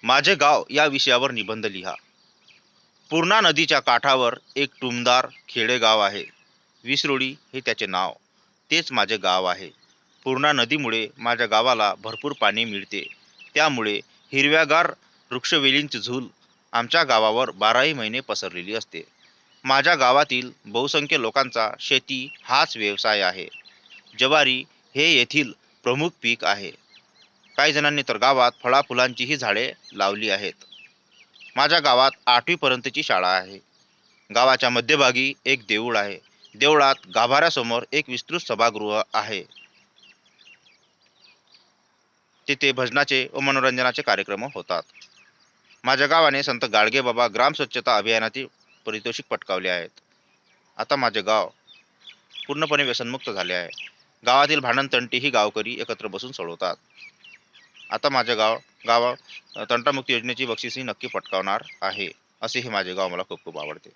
माझे गाव या विषयावर निबंध लिहा. पूर्णा नदीच्या काठावर एक टुमदार खेडेगाव आहे. विसरोळी हे त्याचे नाव. तेच माझे गाव आहे. पूर्णा नदीमुळे माझ्या गावाला भरपूर पाणी मिळते. त्यामुळे हिरव्यागार वृक्षवेलींची झूल आमच्या गावावर 12ही महिने पसरलेली असते. माझ्या गावातील बहुसंख्य लोकांचा शेती हाच व्यवसाय आहे. ज्वारी हे येथील प्रमुख पीक आहे. काही जणांनी तर गावात फळाफुलांचीही झाडे लावली आहेत. माझ्या गावात 8वी पर्यंतची शाळा आहे. गावाच्या मध्यभागी एक देऊळ आहे. देवळात गाभाऱ्यासमोर एक विस्तृत सभागृह आहे. तिथे भजनाचे व मनोरंजनाचे कार्यक्रम होतात. माझ्या गावाने संत गाडगेबाबा ग्राम स्वच्छता अभियानातील पारितोषिक पटकावले आहेत. आता माझे गाव पूर्णपणे व्यसनमुक्त झाले आहे. गावातील भांडणतंटी गावकरी एकत्र बसून सोडवतात. आता माझे गाव तंटामुक्ती योजनेची बक्षीसही नक्की पटकावणार आहे. असे हे माझे गाव मला खूप खूप आवडते.